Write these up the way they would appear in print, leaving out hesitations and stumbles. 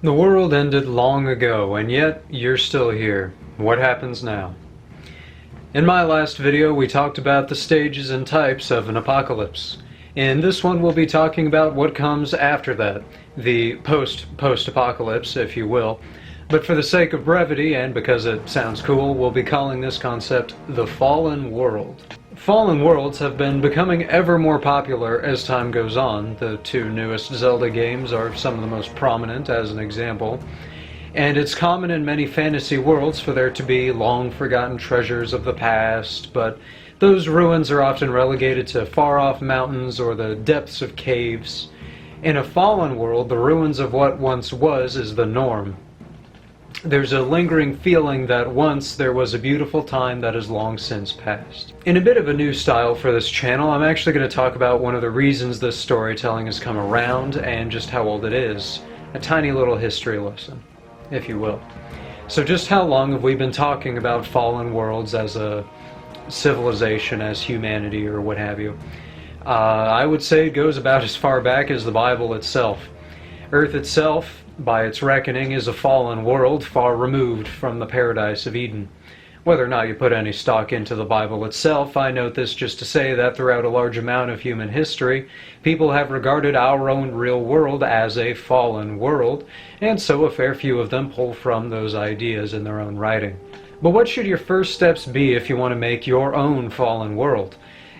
The world ended long ago, and yet you're still here. What happens now? In my last video, we talked about the stages and types of an apocalypse. In this one, we'll be talking about what comes after that, the post-apocalypse, if you will. But for the sake of brevity, and because it sounds cool, we'll be calling this concept the fallen world. Fallen worlds have been becoming ever more popular as time goes on. The two newest Zelda games are some of the most prominent, as an example. And it's common in many fantasy worlds for there to be long-forgotten treasures of the past, but those ruins are often relegated to far-off mountains or the depths of caves. In a fallen world, the ruins of what once was is the norm. There's a lingering feeling that once there was a beautiful time that has long since passed. In a bit of a new style for this channel, I'm actually going to talk about one of the reasons this storytelling has come around and just how old it is. A tiny little history lesson, if you will. So just how long have we been talking about fallen worlds as a civilization, as humanity, or what have you? I would say it goes about as far back as the Bible itself. Earth itself, by its reckoning, is a fallen world far removed from the paradise of Eden. Whether or not you put any stock into the Bible itself, I note this just to say that throughout a large amount of human history, people have regarded our own real world as a fallen world, and so a fair few of them pull from those ideas in their own writing. But what should your first steps be if you want to make your own fallen world?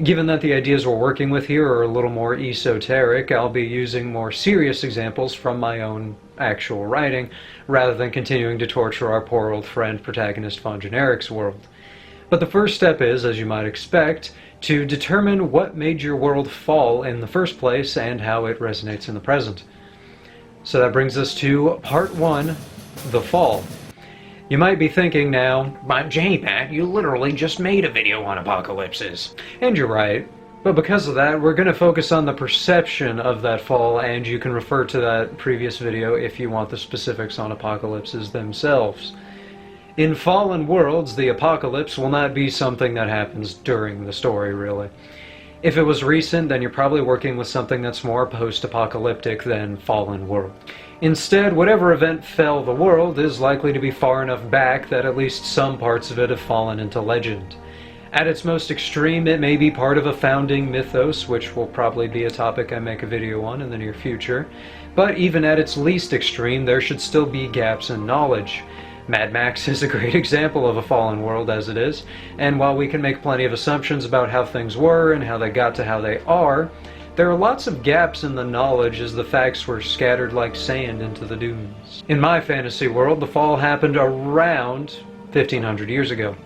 Given that the ideas we're working with here are a little more esoteric, I'll be using more serious examples from my own actual writing, rather than continuing to torture our poor old friend protagonist Von Generic's world. But the first step is, as you might expect, to determine what made your world fall in the first place and how it resonates in the present. So that brings us to part 1, the fall. You might be thinking now, but Jay, Pat, you literally just made a video on apocalypses. And you're right, but because of that, we're going to focus on the perception of that fall, and you can refer to that previous video if you want the specifics on apocalypses themselves. In fallen worlds, the apocalypse will not be something that happens during the story, really. If it was recent, then you're probably working with something that's more post-apocalyptic than fallen world. Instead, whatever event fell the world is likely to be far enough back that at least some parts of it have fallen into legend. At its most extreme, it may be part of a founding mythos, which will probably be a topic I make a video on in the near future. But even at its least extreme, there should still be gaps in knowledge. Mad Max is a great example of a fallen world as it is, and while we can make plenty of assumptions about how things were and how they got to how they are, there are lots of gaps in the knowledge as the facts were scattered like sand into the dunes. In my fantasy world, the fall happened around 1500 years ago.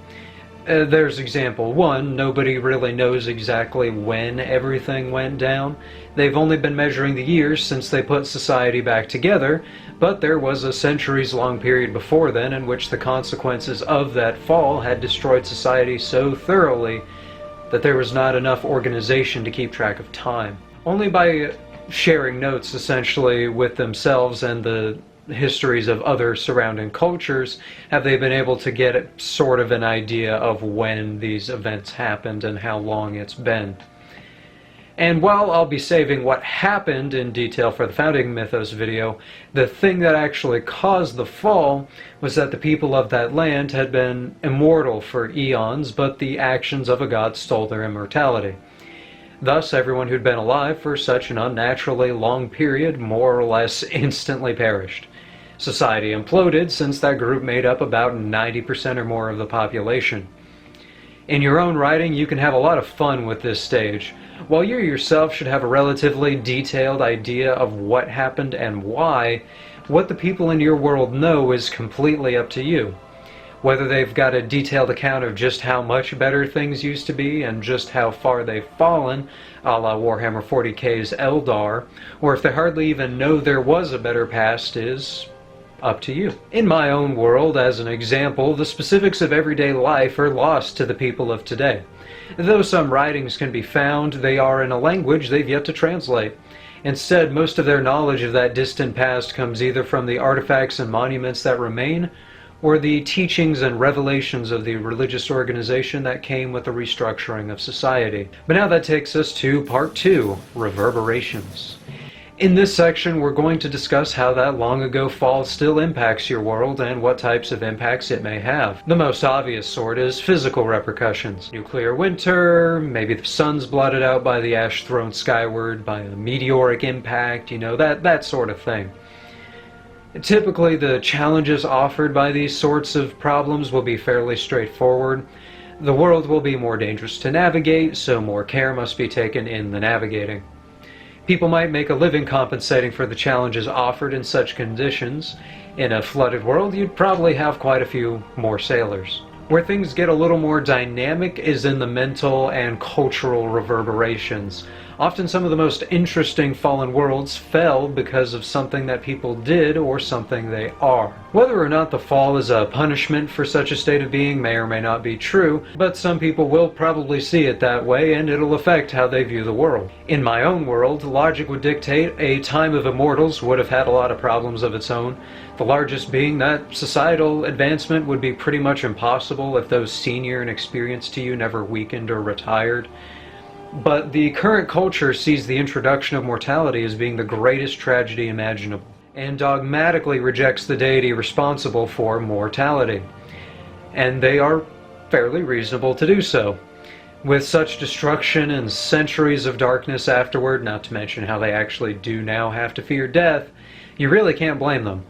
There's example 1, nobody really knows exactly when everything went down. They've only been measuring the years since they put society back together, but there was a centuries-long period before then in which the consequences of that fall had destroyed society so thoroughly that there was not enough organization to keep track of time. Only by sharing notes, essentially, with themselves and the histories of other surrounding cultures have they been able to get sort of an idea of when these events happened and how long it's been. And while I'll be saving what happened in detail for the Founding Mythos video, the thing that actually caused the fall was that the people of that land had been immortal for eons, but the actions of a god stole their immortality. Thus, everyone who'd been alive for such an unnaturally long period more or less instantly perished. Society imploded since that group made up about 90% or more of the population. In your own writing, you can have a lot of fun with this stage. While you yourself should have a relatively detailed idea of what happened and why, what the people in your world know is completely up to you. Whether they've got a detailed account of just how much better things used to be and just how far they've fallen, a la Warhammer 40k's Eldar, or if they hardly even know there was a better past is up to you. In my own world, as an example, the specifics of everyday life are lost to the people of today. Though some writings can be found, they are in a language they've yet to translate. Instead, most of their knowledge of that distant past comes either from the artifacts and monuments that remain, or the teachings and revelations of the religious organization that came with the restructuring of society. But now that takes us to part 2, reverberations. In this section, we're going to discuss how that long ago fall still impacts your world and what types of impacts it may have. The most obvious sort is physical repercussions. Nuclear winter, maybe the sun's blotted out by the ash thrown skyward by a meteoric impact, that sort of thing. Typically, the challenges offered by these sorts of problems will be fairly straightforward. The world will be more dangerous to navigate, so more care must be taken in the navigating. People might make a living compensating for the challenges offered in such conditions. In a flooded world, you'd probably have quite a few more sailors. Where things get a little more dynamic is in the mental and cultural reverberations. Often some of the most interesting fallen worlds fell because of something that people did or something they are. Whether or not the fall is a punishment for such a state of being may or may not be true, but some people will probably see it that way, and it'll affect how they view the world. In my own world, logic would dictate a time of immortals would have had a lot of problems of its own, the largest being that societal advancement would be pretty much impossible if those senior and experienced to you never weakened or retired. But the current culture sees the introduction of mortality as being the greatest tragedy imaginable, and dogmatically rejects the deity responsible for mortality. And they are fairly reasonable to do so. With such destruction and centuries of darkness afterward, not to mention how they actually do now have to fear death, you really can't blame them.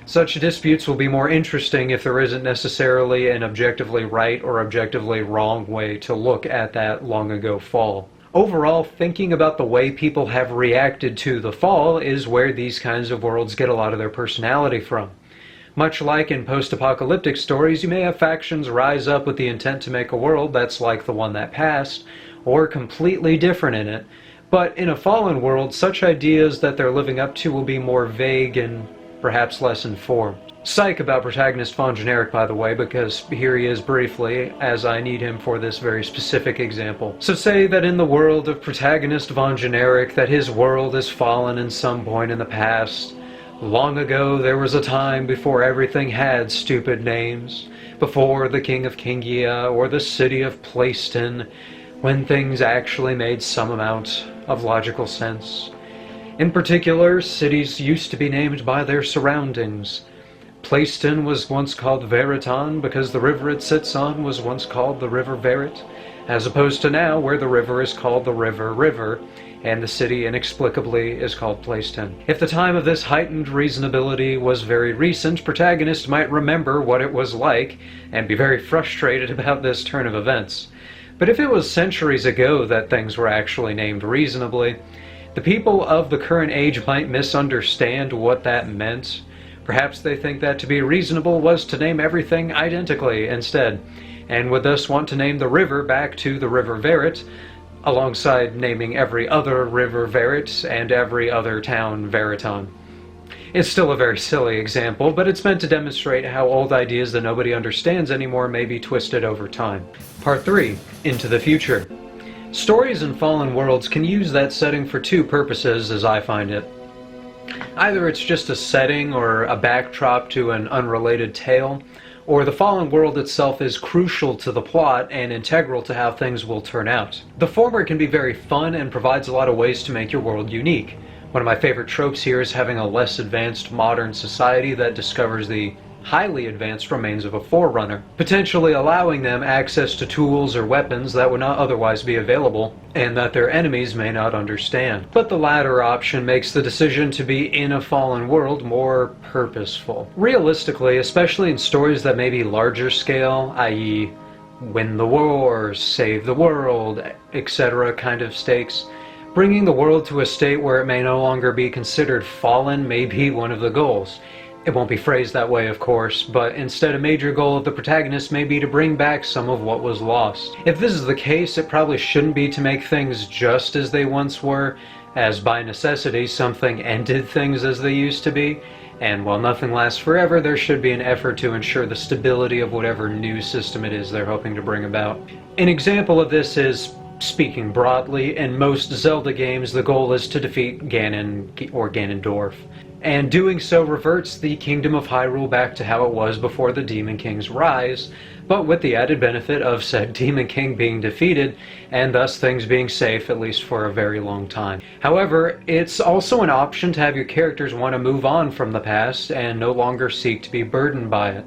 Such disputes will be more interesting if there isn't necessarily an objectively right or objectively wrong way to look at that long ago fall. Overall, thinking about the way people have reacted to the fall is where these kinds of worlds get a lot of their personality from. Much like in post-apocalyptic stories, you may have factions rise up with the intent to make a world that's like the one that passed, or completely different in it. But in a fallen world, such ideas that they're living up to will be more vague and perhaps less informed. Psych about protagonist Von Generic, by the way, because here he is briefly, as I need him for this very specific example. So say that in the world of protagonist Von Generic, that his world has fallen in some point in the past. Long ago there was a time before everything had stupid names, before the King of Kingia or the city of Playston, when things actually made some amount of logical sense. In particular, cities used to be named by their surroundings. Playston was once called Veriton because the river it sits on was once called the River Verit, as opposed to now where the river is called the River, and the city inexplicably is called Playston. If the time of this heightened reasonability was very recent, protagonists might remember what it was like and be very frustrated about this turn of events. But if it was centuries ago that things were actually named reasonably, the people of the current age might misunderstand what that meant. Perhaps they think that to be reasonable was to name everything identically instead, and would thus want to name the river back to the River Verit, alongside naming every other river Verit and every other town Veriton. It's still a very silly example, but it's meant to demonstrate how old ideas that nobody understands anymore may be twisted over time. Part 3. Into the future. Stories in fallen worlds can use that setting for two purposes, as I find it. Either it's just a setting or a backdrop to an unrelated tale, or the fallen world itself is crucial to the plot and integral to how things will turn out. The former can be very fun and provides a lot of ways to make your world unique. One of my favorite tropes here is having a less advanced modern society that discovers the highly advanced remains of a forerunner, potentially allowing them access to tools or weapons that would not otherwise be available, and that their enemies may not understand. But the latter option makes the decision to be in a fallen world more purposeful. Realistically, especially in stories that may be larger scale, i.e. win the war, save the world, etc. kind of stakes, bringing the world to a state where it may no longer be considered fallen may be one of the goals. It won't be phrased that way, of course, but instead a major goal of the protagonist may be to bring back some of what was lost. If this is the case, it probably shouldn't be to make things just as they once were, as by necessity something ended things as they used to be, and while nothing lasts forever, there should be an effort to ensure the stability of whatever new system it is they're hoping to bring about. An example of this is, speaking broadly, in most Zelda games the goal is to defeat Ganon or Ganondorf. and doing so reverts the Kingdom of Hyrule back to how it was before the Demon King's rise, but with the added benefit of said Demon King being defeated, and thus things being safe at least for a very long time. However, it's also an option to have your characters want to move on from the past and no longer seek to be burdened by it.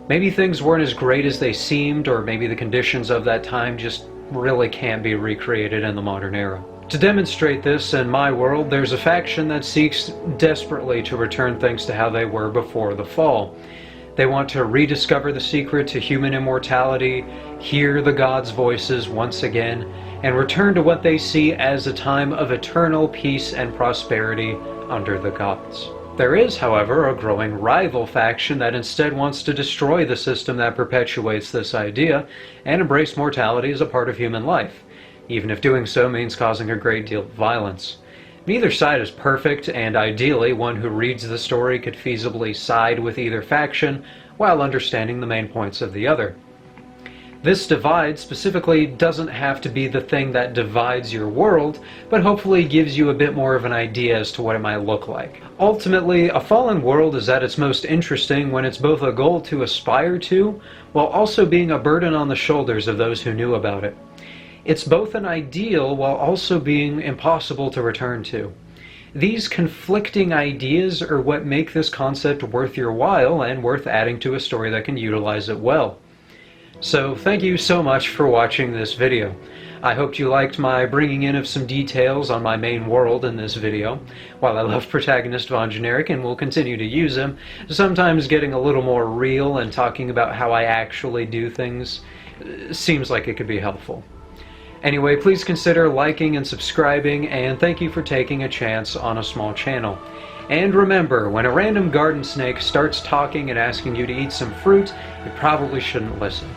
Maybe things weren't as great as they seemed, or maybe the conditions of that time just really can't be recreated in the modern era. To demonstrate this, in my world, there's a faction that seeks desperately to return things to how they were before the fall. They want to rediscover the secret to human immortality, hear the gods' voices once again, and return to what they see as a time of eternal peace and prosperity under the gods. There is, however, a growing rival faction that instead wants to destroy the system that perpetuates this idea and embrace mortality as a part of human life, even if doing so means causing a great deal of violence. Neither side is perfect, and ideally one who reads the story could feasibly side with either faction while understanding the main points of the other. This divide specifically doesn't have to be the thing that divides your world, but hopefully gives you a bit more of an idea as to what it might look like. Ultimately, a fallen world is at its most interesting when it's both a goal to aspire to, while also being a burden on the shoulders of those who knew about it. It's both an ideal while also being impossible to return to. These conflicting ideas are what make this concept worth your while and worth adding to a story that can utilize it well. So thank you so much for watching this video. I hope you liked my bringing in of some details on my main world in this video. While I love protagonist Von Generic and will continue to use him, sometimes getting a little more real and talking about how I actually do things seems like it could be helpful. Anyway, please consider liking and subscribing, and thank you for taking a chance on a small channel. And remember, when a random garden snake starts talking and asking you to eat some fruit, you probably shouldn't listen.